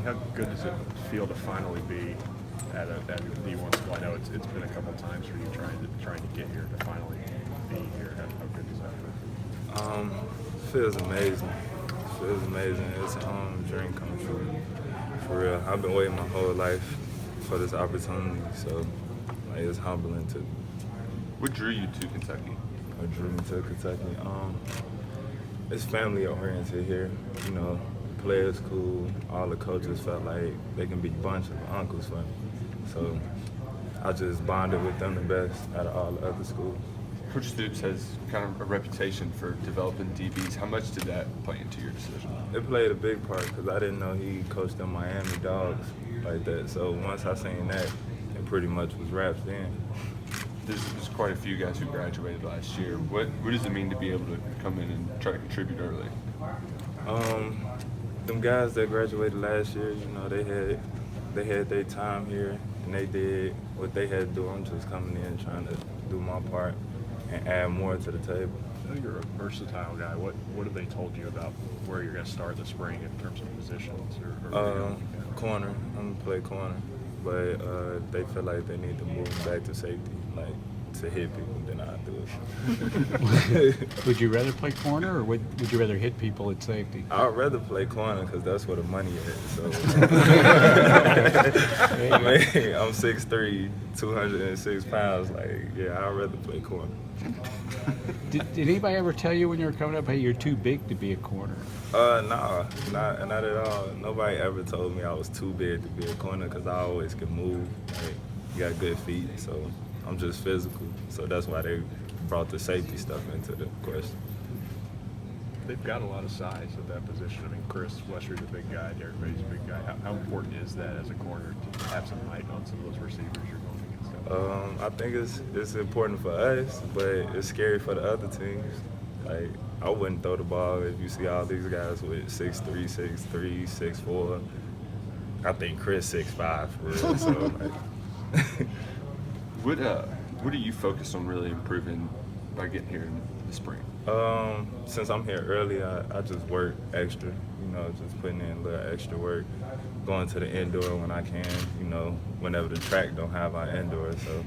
Lonnie, how good does it feel to finally be at a D1 school? I know it's been a couple times for you trying to get here to finally be here. How good does that feel? Feels amazing. Feels amazing. It's a dream come true. For real, I've been waiting my whole life for this opportunity, so like, it's humbling too. What drew you to Kentucky? What drew me to Kentucky? It's family oriented here. You know, the players cool. All the coaches felt like they can be a bunch of uncles for me. So I just bonded with them the best out of all the other schools. Coach Stoops has kind of a reputation for developing DBs. How much did that play into your decision? It played a big part because I didn't know he coached the Miami Dogs like that. So once I seen that, it pretty much was wraps then. There's quite a few guys who graduated last year. What does it mean to be able to come in and try to contribute early? Them guys that graduated last year, you know, they had their time here and they did what they had to do. I'm just coming in trying to do my part and add more to the table. I know you're a versatile guy. What have they told you about where you're going to start the spring in terms of positions? Corner. I'm going to play corner. But they feel like they need to move back to safety, like to hit people, then I'll do it. Would you rather play corner or would you rather hit people at safety? I'd rather play corner because that's where the money is. So I mean, I'm 6'3", 206 pounds. Like, yeah, I'd rather play corner. Did anybody ever tell you when you were coming up, hey, you're too big to be a corner? No, not at all. Nobody ever told me I was too big to be a corner because I always can move. Like, you got good feet, so I'm just physical. So that's why they brought the safety stuff into the question. They've got a lot of size at that position. I mean, Chris Wester's a big guy, Derek Bay's a big guy. How important is that as a corner to have some height on some of those receivers you're going against? I think it's important for us, but it's scary for the other teams. Like, I wouldn't throw the ball if you see all these guys with 6'3", 6'3", 6'4". I think Chris 6'5" for real. So, like, what are you focused on really improving by getting here in the spring? Since I'm here early, I just work extra. You know, just putting in a little extra work, going to the indoor when I can. You know, whenever the track don't have our indoor. So,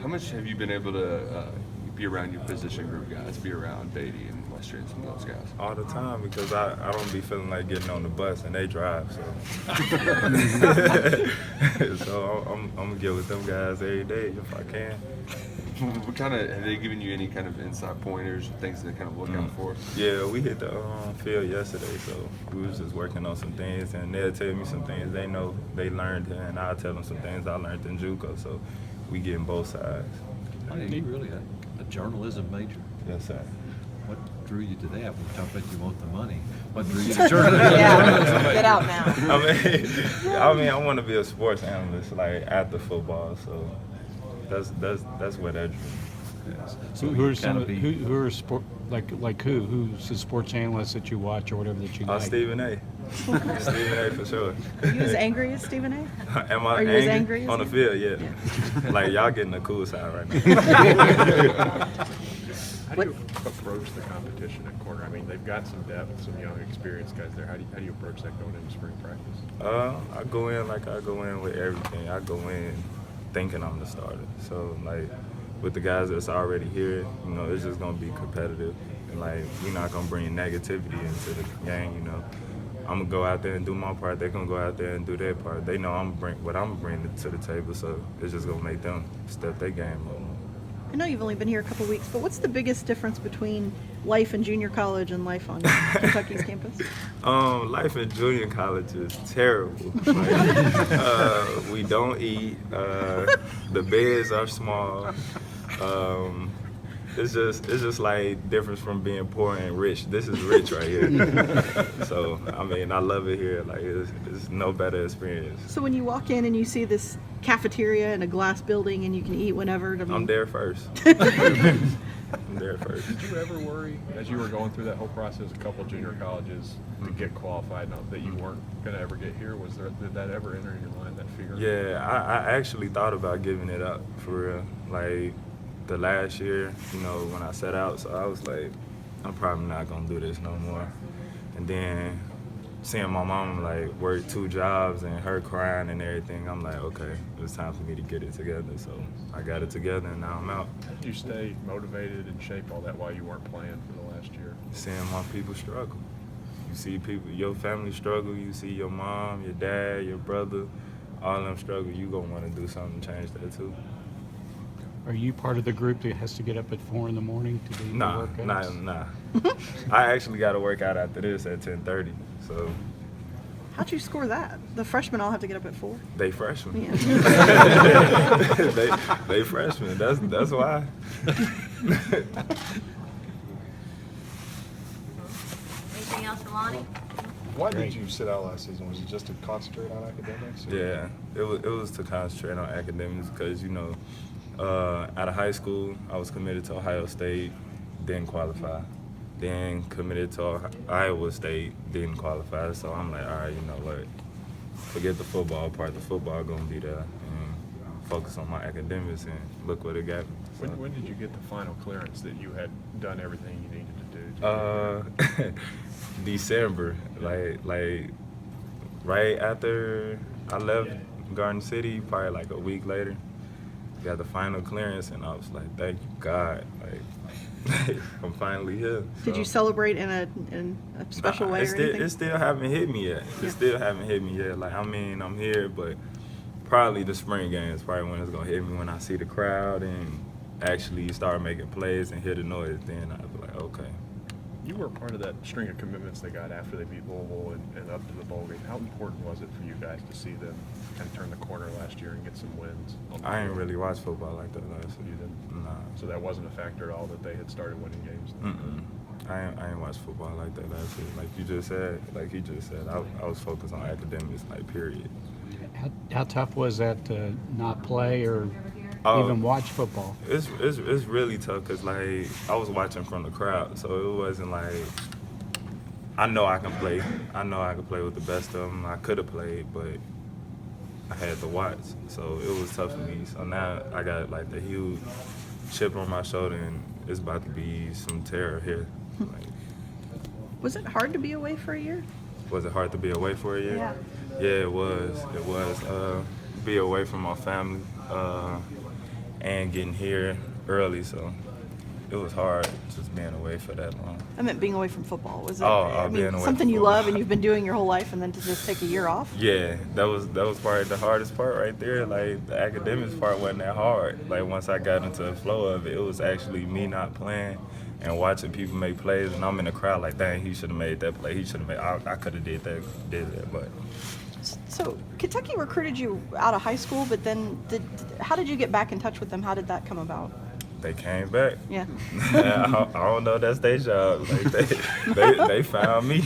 how much have you been able to be around your position group guys, be around Beatty and Wester and some of those guys? All the time, because I don't be feeling like getting on the bus and they drive, so. So I'm gonna get with them guys every day if I can. What kind of, have they given you any kind of inside pointers, things to kind of look out for? Yeah, we hit the field yesterday, so we was just working on some things, and they'll tell me some things they know they learned here, and I'll tell them some things I learned in JUCO, so we getting both sides. Are you really a journalism major? Yes, sir. What drew you to that? We talked about you want the money. What drew you to journalism? Yeah, get out now. I mean, I want to be a sports analyst, like after football. So that's what that drew me. Yes. So who are some of who are sport like who's the sports analyst that you watch or whatever that you like? Stephen A. Stephen A. for sure. Are you as angry as Stephen A? Am I Are you as angry as on the him? field? Yeah. Like, y'all getting the cool side right now. How do you approach the competition at corner? I mean, they've got some depth, some young, experienced guys there. How do you approach that going into spring practice? I go in like I go in with everything. I go in thinking I'm the starter. So, like, with the guys that's already here, you know, it's just going to be competitive. And, like, we're not going to bring negativity into the game, you know. I'm going to go out there and do my part. They're going to go out there and do their part. They know what I'm bringing to the table, so it's just going to make them step their game up more. I know you've only been here a couple weeks, but what's the biggest difference between life in junior college and life on Kentucky's campus? Life in junior college is terrible. Like, we don't eat. The beds are small. It's just like difference from being poor and rich. This is rich right here. So I mean, I love it here. Like, it's no better experience. So when you walk in and you see this cafeteria in a glass building and you can eat whenever, I'm there first. I'm there first. Did you ever worry, as you were going through that whole process, a couple junior colleges to get qualified, that you weren't going to ever get here? Did that ever enter in your mind, that fear? Yeah, I actually thought about giving it up for real. Like, the last year, you know, when I set out, so I was like, I'm probably not gonna do this no more. And then seeing my mom like work 2 jobs and her crying and everything, I'm like, okay, it's time for me to get it together. So I got it together and now I'm out. Did you stay motivated and shape all that while you weren't playing for the last year? Seeing my people struggle. You see people, your family struggle, you see your mom, your dad, your brother, all of them struggle, you gonna wanna do something to change that too. Are you part of the group that has to get up at 4 in the morning to do your Nah. workouts? I actually got to work out after this at 10:30. So How'd you score that? The freshmen all have to get up at 4? they freshmen. Yeah. they freshmen. That's why. Anything else for Lonnie? Why Great. did you sit out last season? Was it just to concentrate on academics? or- Yeah, it was to concentrate on academics because out of high school I was committed to Ohio State, didn't qualify. Then committed to Iowa State, didn't qualify. So I'm like, all right, you know what? Forget the football part. The football gonna be there, and focus on my academics. And look what it got me. So, When did you get the final clearance that you had done everything you needed to do? December, like right after I left Garden City, probably like a week later, got the final clearance, and I was like, thank you God, like I'm finally here. Did you So, celebrate in a special nah, way or anything? it still haven't hit me yet. Yeah. It still haven't hit me yet. Like, I mean, I'm here, but probably the spring game is probably when it's gonna hit me, when I see the crowd and actually start making plays and hear the noise. Then I'll be like, okay. You were part of that string of commitments they got after they beat Louisville and up to the bowl game. How important was it for you guys to see them kind of turn the corner last year and get some wins? On the I ain't field? really watched football like that last You year. didn't? Nah. So that wasn't a factor at all that they had started winning games? I ain't watched football like that last year. Like he just said, I was focused on academics, like, period. How tough was that to not play or Oh. even watch football? It's really tough because, like, I was watching from the crowd, so it wasn't like, I know I can play. I know I can play with the best of them. I could have played, but I had to watch, so it was tough for me. So now I got, like, the huge chip on my shoulder, and it's about to be some terror here. Like, Was it hard to be away for a year? was it hard to be away for a year? Yeah. Yeah, it was. Be away from my family and getting here early, so it was hard just being away for that long. I meant being away from football. Was it Being away something from you football. love and you've been doing your whole life, and then to just take a year off? Yeah, that was probably the hardest part right there. Like, the academics part wasn't that hard. Like, once I got into the flow of it, it was actually me not playing and watching people make plays, and I'm in the crowd like, dang, he should have made that play. He should have made. I could have did that, but. So Kentucky recruited you out of high school, but then how did you get back in touch with them? How did that come about? They came back. Yeah. I don't know. That's their job. Like, they found me.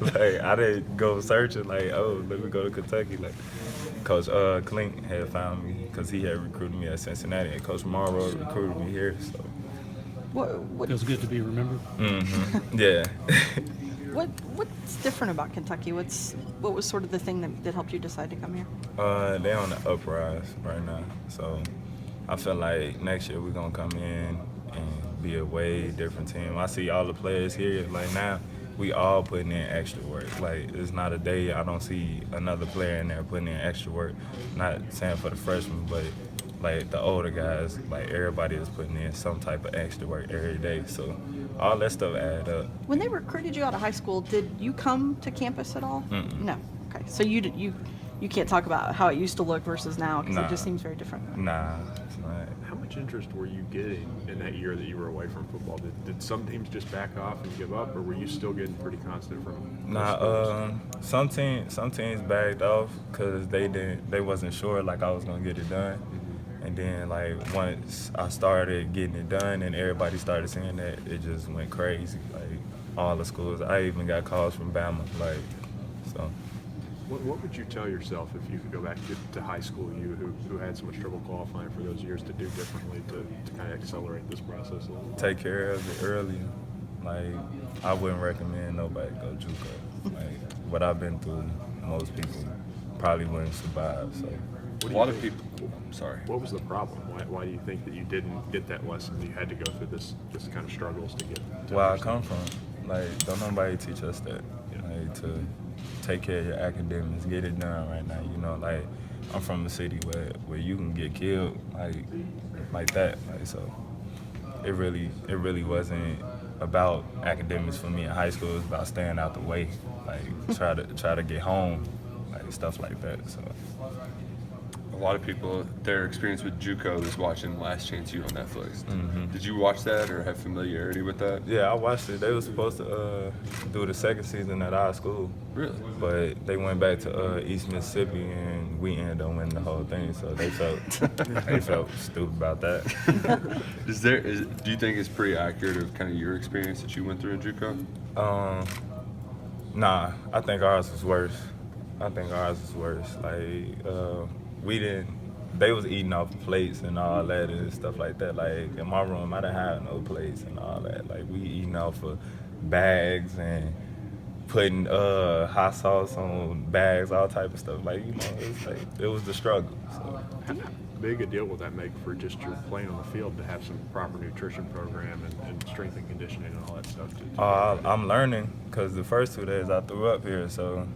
Like, I didn't go searching. Like, oh, let me go to Kentucky. Like, Coach Klink had found me because he had recruited me at Cincinnati, and Coach Morrow recruited me here. So. What Feels good to be remembered. Yeah. what's different about Kentucky? What was sort of the thing that helped you decide to come here? They're on the uprise right now. So I feel like next year we're gonna come in and be a way different team. I see all the players here, like, now we all putting in extra work. Like, it's not a day I don't see another player in there putting in extra work. Not saying for the freshmen, but like the older guys, like, everybody is putting in some type of extra work every day. So all that stuff add up. When they recruited you out of high school, did you come to campus at all? Mm-mm. No. Okay. So you can't talk about how it used to look versus now, because Nah. it just seems very different. Nah, it's not. How much interest were you getting in that year that you were away from football? Did some teams just back off and give up, or were you still getting pretty constant from those schools? Some teams backed off because they wasn't sure, like, I was gonna get it done. And then, like, once I started getting it done and everybody started seeing that, it just went crazy. Like, all the schools. I even got calls from Bama, like, so. What would you tell yourself if you could go back to high school, you who had so much trouble qualifying for those years, to do differently to kind of accelerate this process a little? Take care of it early. Like, I wouldn't recommend nobody go JUCO. Like, what I've been through, most people probably wouldn't survive, so. A lot of people. Sorry. What was the problem? Why do you think that you didn't get that lesson? You had to go through this kind of struggles to get to Where I understand? come from, like, don't nobody teach us that. Like, take care of your academics, get it done right now. You know, like I'm from a city where you can get killed like that. Like so, it really wasn't about academics for me in high school. It was about staying out the way, like try to get home, like stuff like that. So. A lot of people, their experience with JUCO is watching Last Chance U on Netflix. Mhm. Did you watch that or have familiarity with that? Yeah, I watched it. They were supposed to do the second season at our school. Really? But they went back to East Mississippi, and we ended up winning the whole thing. So they felt stupid about that. Do you think it's pretty accurate of kind of your experience that you went through in JUCO? Nah, I think ours was worse. Like they was eating off plates and all that and stuff like that. Like in my room, I didn't have no plates and all that. Like we eating off of bags and putting hot sauce on bags, all type of stuff. Like, you know, it's like it was the struggle. So. How big a deal will that make for just your playing on the field to have some proper nutrition program and strength and conditioning and all that stuff? I'm learning because the first 2 days I threw up here. So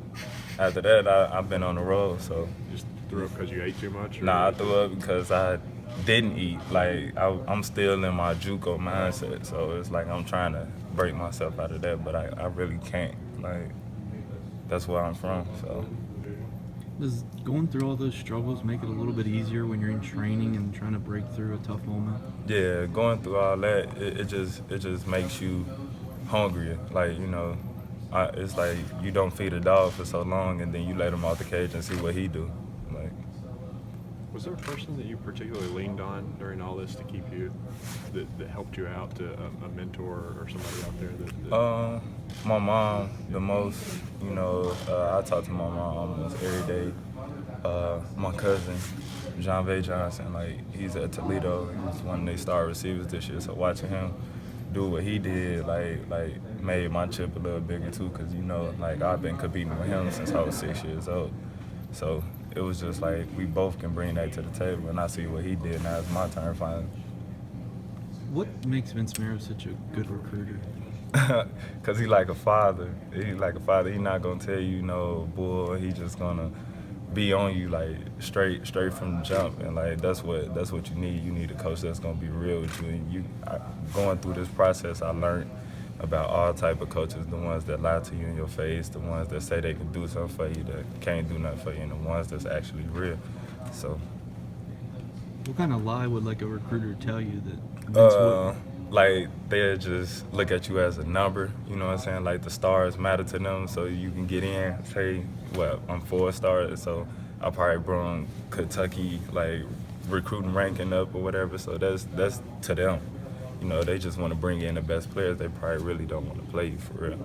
after that, I've been on the road. So. Just threw up because you ate too much? Or? Nah, I threw up because I didn't eat. Like I'm still in my JUCO mindset, so it's like I'm trying to break myself out of that, but I really can't. Like that's where I'm from. So Does going through all those struggles make it a little bit easier when you're in training and trying to break through a tough moment? yeah, going through all that, it just makes you hungrier. Like, you know, it's like you don't feed a dog for so long, and then you let him out the cage and see what he do. Like. Was there a person that you particularly leaned on during all this to keep you, that helped you out, a mentor or somebody out there that My mom, the most, you know, I talk to my mom almost every day. My cousin, John V. Johnson, like, he's at Toledo. He was one of their star receivers this year, so watching him do what he did, like made my chip a little bigger too, because, you know, like, I've been competing with him since I was 6 years old. So it was just like we both can bring that to the table, and I see what he did. Now it's my turn finally. What makes Vince Mero such a good recruiter? Cause he like a father. He like a father. He not gonna tell you no bull. He just gonna be on you like straight from the jump, and like that's what you need. You need a coach that's gonna be real with you. And going through this process, I learned about all type of coaches, the ones that lie to you in your face, the ones that say they can do something for you that can't do nothing for you, and the ones that's actually real. So. What kind of lie would like a recruiter tell you that Vince wouldn't? Like they'll just look at you as a number, you know what I'm saying? Like the stars matter to them, so you can get in. Say, well, I'm 4 stars, so I probably brought Kentucky like recruiting ranking up or whatever. So that's to them. You know, they just want to bring in the best players. They probably really don't want to play you for real.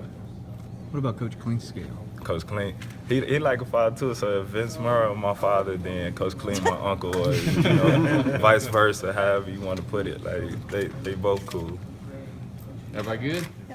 What about Coach Klink's scale? Coach Klink, he like a father too. So if Vince Mero my father, then Coach Klink my uncle, or you know, vice versa, however you want to put it. Like they both cool. Am I good? Yep.